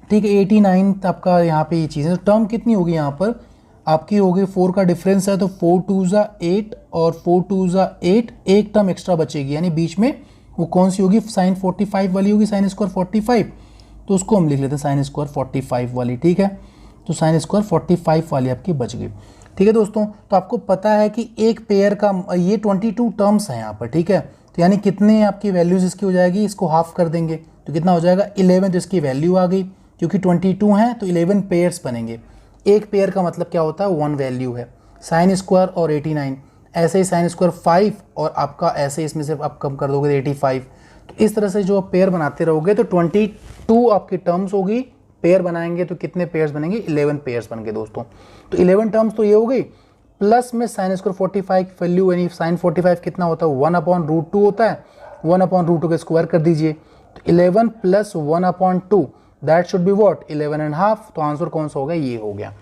ठीक है, 89 आपका यहाँ पे ये चीज़ है, तो टर्म कितनी होगी यहाँ पर आपकी होगी, 4 का डिफरेंस है तो 4 2 ज़ा 8 और 4 2 ज़ा 8, एक टर्म एक्स्ट्रा बचेगी, यानी बीच में वो कौन सी होगी, साइन 45 वाली होगी, साइन स्क्वायर 45, तो उसको हम लिख लेते हैं साइन स्क्वायर 45 वाली। ठीक है, तो साइन स्क्वायर 45 वाली आपकी बच गई। ठीक है दोस्तों, तो आपको पता है कि एक पेयर का ये 22 टर्म्स है यहाँ पर। ठीक है, तो यानी कितने आपकी वैल्यूज़ इसकी हो जाएगी, इसको हाफ कर देंगे तो कितना हो जाएगा, 11। तो इसकी वैल्यू आ गई, क्योंकि 22 हैं तो 11 पेयर्स बनेंगे। एक पेयर का मतलब क्या होता है, 1 वैल्यू है। साइन स्क्वायर और 89, ऐसे ही साइन स्क्वायर 5 और आपका ऐसे इसमें से आप कम कर दोगे 85। तो इस तरह से जो आप पेयर बनाते रहोगे तो 22 आपकी टर्म्स होगी, पेयर बनाएंगे तो कितने पेयर्स बनेंगे, 11 पेयर्स बन गए दोस्तों। तो 11 टर्म्स तो ये हो गई, प्लस में साइन स्क्वायर 45 की वैल्यू, यानी साइन 45 कितना होता है, 1/√2 होता है, 1/√2 का स्क्वायर कर दीजिए, तो 11 plus 1/2 that should be what, 11.5। तो आंसर कौन सा हो गया, ये हो गया।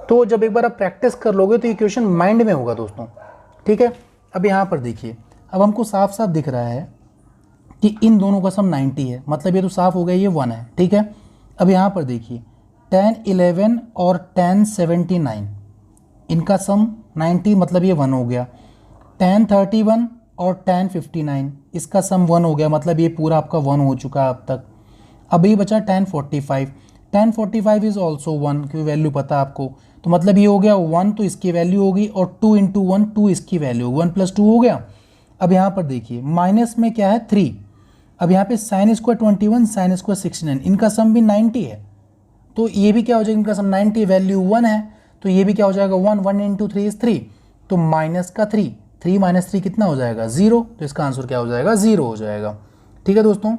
तो जब एक बार आप प्रैक्टिस कर लोगे तो ये क्वेश्चन माइंड में होगा दोस्तों। ठीक है, अब यहाँ पर देखिए, अब हमको साफ साफ दिख रहा है कि इन दोनों का सम 90 है, मतलब ये तो साफ हो गया ये 1 है। ठीक है, अब यहाँ पर देखिए tan 11 और tan 79 इनका सम 90, मतलब ये 1 हो गया। tan 31 और tan 59 इसका सम 1 हो गया, मतलब ये पूरा आपका 1 हो चुका है अब तक। अब ये बचा tan 45, tan 45 इज ऑल्सो 1, क्योंकि वैल्यू पता आपको, तो मतलब ये हो गया 1, तो इसकी वैल्यू होगी, और 2 × 1 2 इसकी वैल्यू, 1 + 2 हो गया। अब यहाँ पर देखिए माइनस में क्या है, 3। अब यहाँ पे साइन स्क्वायर 21 साइन स्क्वायर 69 इनका सम भी 90 है, तो ये भी क्या हो जाएगा, इनका सम 90, वैल्यू 1 है, तो ये भी क्या हो जाएगा, 1 1 × 3 इज 3, तो माइनस का 3 3 - 3 कितना हो जाएगा, 0। तो इसका आंसर क्या हो जाएगा, 0 हो जाएगा। ठीक है दोस्तों,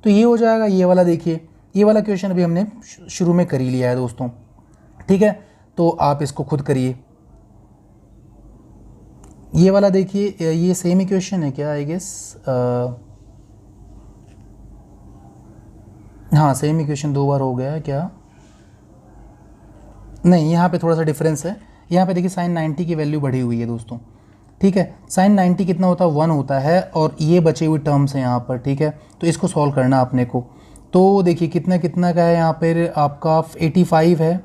तो ये हो जाएगा। ये वाला देखिए, ये वाला क्वेश्चन अभी हमने शुरू में कर ही लिया है दोस्तों। ठीक है, तो आप इसको खुद करिए। ये वाला देखिए, ये सेम ही क्वेश्चन है क्या, आई गेस, हाँ सेम ही क्वेश्चन 2 बार हो गया है क्या, नहीं, यहाँ पे थोड़ा सा डिफरेंस है। यहाँ पे देखिए साइन 90 की वैल्यू बढ़ी हुई है दोस्तों। ठीक है, साइन 90 कितना होता है, 1 होता है, और ये बचे हुए टर्म्स हैं यहाँ पर। ठीक है, तो इसको सॉल्व करना अपने को। तो देखिए कितना कितना का है यहाँ पर आपका 85 है,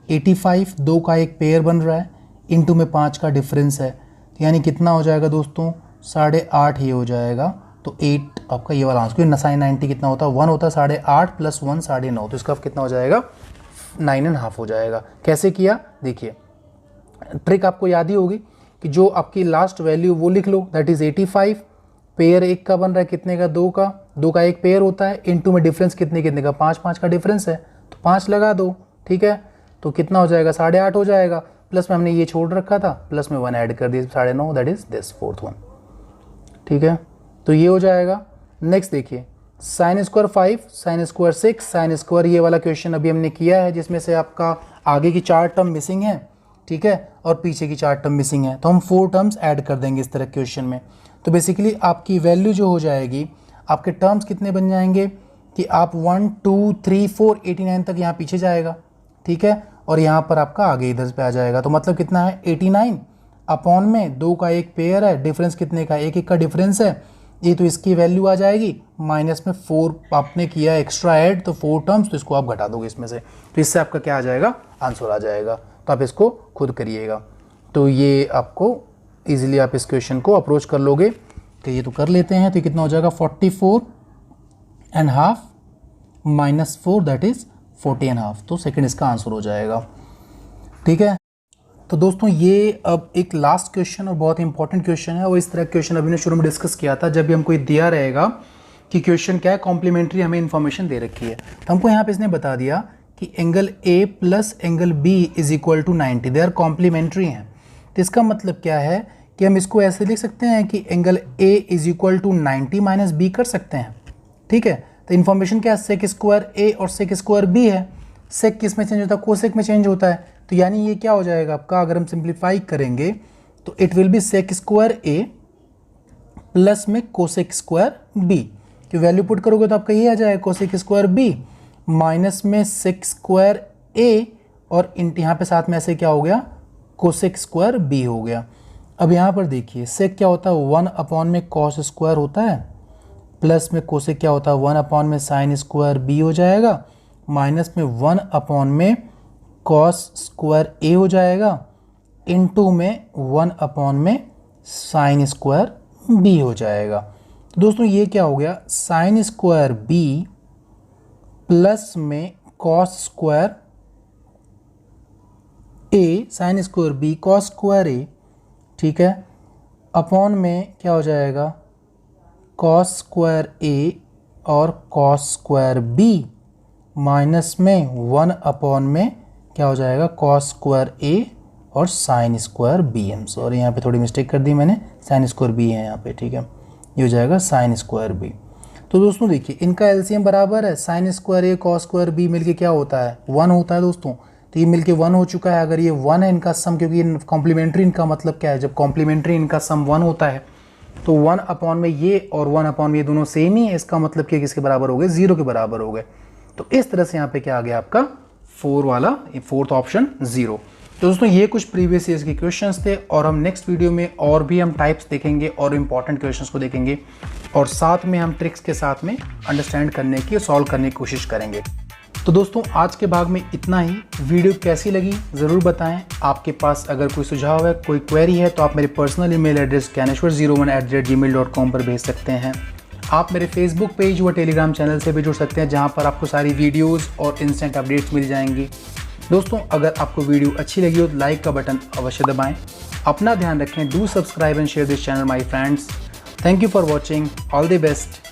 85 2 का एक पेयर बन रहा है, इनटू में 5 का डिफरेंस है, तो यानी कितना हो जाएगा दोस्तों, 8.5 ये हो जाएगा। तो 8 आपका ये वाला आंसर, क्योंकि साइन 90 कितना होता है, 1 होता है, 8.5 + 1 9.5, तो इसका कितना हो जाएगा, 9.5 हो जाएगा। कैसे किया देखिए, ट्रिक आपको याद ही होगी कि जो आपकी लास्ट वैल्यू वो लिख लो, दैट इज़ 85, पेयर एक का बन रहा है कितने का, 2 का एक पेयर होता है, इनटू में डिफरेंस कितने कितने का, 5 का डिफरेंस है, तो 5 लगा दो। ठीक है, तो कितना हो जाएगा, 8.5 हो जाएगा, प्लस में हमने ये छोड़ रखा था, प्लस में 1 ऐड कर दिए, 9.5, that is this 4th one. ठीक है, तो ये हो जाएगा। नेक्स्ट देखिए, sine square 5 sine square 6 sine square, ये वाला क्वेश्चन अभी हमने किया है, जिसमें से आपका आगे की 4 टर्म मिसिंग है। ठीक है, और पीछे की 4 टर्म मिसिंग है, तो हम 4 टर्म्स ऐड कर देंगे इस तरह क्वेश्चन में। तो बेसिकली आपकी वैल्यू जो हो जाएगी, आपके टर्म्स कितने बन जाएंगे कि आप 1 2 3 4 89 तक यहाँ पीछे जाएगा, ठीक है, और यहाँ पर आपका आगे इधर पे आ जाएगा। तो मतलब कितना है 89 अपॉन में 2 का एक पेयर है, डिफरेंस कितने का 1 1 का डिफरेंस है, ये तो इसकी वैल्यू आ जाएगी, माइनस में 4 आपने किया एक्स्ट्रा ऐड, तो 4 टर्म्स, तो इसको आप घटा दोगे इसमें से, तो इससे आपका क्या आ जाएगा, आंसर आ जाएगा। तो आप इसको खुद करिएगा, तो ये आपको इजीली आप इस क्वेश्चन को अप्रोच कर लोगे। तो ये तो कर लेते हैं, तो कितना हो जाएगा 44.5 माइनस 4 दैट इज 40.5, तो सेकंड इसका आंसर हो जाएगा, ठीक है। तो दोस्तों ये अब एक लास्ट क्वेश्चन और बहुत इंपॉर्टेंट क्वेश्चन है, और इस तरह क्वेश्चन अभी ने शुरू में डिस्कस किया था, जब भी हमको दिया रहेगा कि क्वेश्चन क्या है, कॉम्प्लीमेंट्री हमें इन्फॉर्मेशन दे रखी है, तो हमको यहाँ पे इसने बता दिया कि angle A plus angle B is equal to 90, they are complementary हैं। तो इसका मतलब क्या है कि हम इसको ऐसे लिख सकते हैं कि angle A is equal to 90 minus B कर सकते हैं, ठीक है। तो इन्फॉर्मेशन क्या है, सेक स्क्वायर A और सेक स्क्वायर B है। सेक किस में चेंज होता है, कोसेक में चेंज होता है, तो यानी ये क्या हो जाएगा आपका, अगर हम सिंप्लीफाई करेंगे तो it will be sec square A plus में कोसेक स्क्वायर B, कि वैल्यू पुट करोगे तो आपका ये आ जाएगा कोसेक स्क्वायर B माइनस में सेक स्क्वायर A, और यहाँ पे साथ में ऐसे क्या हो गया, कोसेक स्क्वायर B हो गया। अब यहाँ पर देखिए सेक क्या होता है 1 अपॉन में कॉस स्क्वायर होता है, प्लस में कोसेक क्या होता है 1 अपॉन में साइन स्क्वायर B हो जाएगा, माइनस में 1 अपॉन में कॉस स्क्वायर A हो जाएगा, इनटू में 1 अपॉन में साइन स्क्वायर B हो जाएगा। दोस्तों ये क्या हो गया, साइन स्क्वायर B प्लस में cos square A, sine square B cos square A, ठीक है, अपॉन में क्या हो जाएगा कॉस स्क्वायर A और कॉस स्क्वायर B, माइनस में 1 अपॉन में क्या हो जाएगा कॉस स्क्वायर A और साइन स्क्वायर B। सॉरी यहाँ पे थोड़ी मिस्टेक कर दी मैंने, साइन स्क्वायर B है यहाँ पे, ठीक है, ये हो जाएगा साइन स्क्वायर B। तो दोस्तों देखिए इनका एलसीएम बराबर है, sine square A cos square B मिलके क्या होता है 1 होता है दोस्तों, तो ये मिलके 1 हो चुका है। अगर ये 1 है इनका सम, क्योंकि ये कॉम्प्लीमेंट्री, इनका मतलब क्या है, जब कॉम्प्लीमेंट्री इनका सम 1 होता है तो 1 अपॉन में ये और 1 अपॉन में ये दोनों सेम ही है, इसका मतलब कि किसके बराबर हो गए, 0 के बराबर हो गए। तो इस तरह से यहाँ पे क्या आ गया आपका 4 वाला, फोर्थ ऑप्शन 0। तो दोस्तों ये कुछ प्रीवियस ईयर्स के क्वेश्चंस थे, और हम नेक्स्ट वीडियो में और भी हम टाइप्स देखेंगे और इंपॉर्टेंट क्वेश्चंस को देखेंगे, और साथ में हम ट्रिक्स के साथ में अंडरस्टैंड करने की और सॉल्व करने की कोशिश करेंगे। तो दोस्तों आज के भाग में इतना ही। वीडियो कैसी लगी ज़रूर बताएं। आपके पास अगर कोई सुझाव है, कोई क्वेरी है, तो आप मेरे पर्सनल ईमेल एड्रेस gyaneswar01@gmail.com पर भेज सकते हैं। आप मेरे फेसबुक पेज व टेलीग्राम चैनल से भी जुड़ सकते हैं, जहां पर आपको सारी वीडियोस और इंस्टेंट अपडेट्स मिल जाएंगी। दोस्तों अगर आपको वीडियो अच्छी लगी हो तो लाइक का बटन अवश्य दबाएं। अपना ध्यान रखें, do subscribe and share this channel my friends. Thank you for watching, all the best.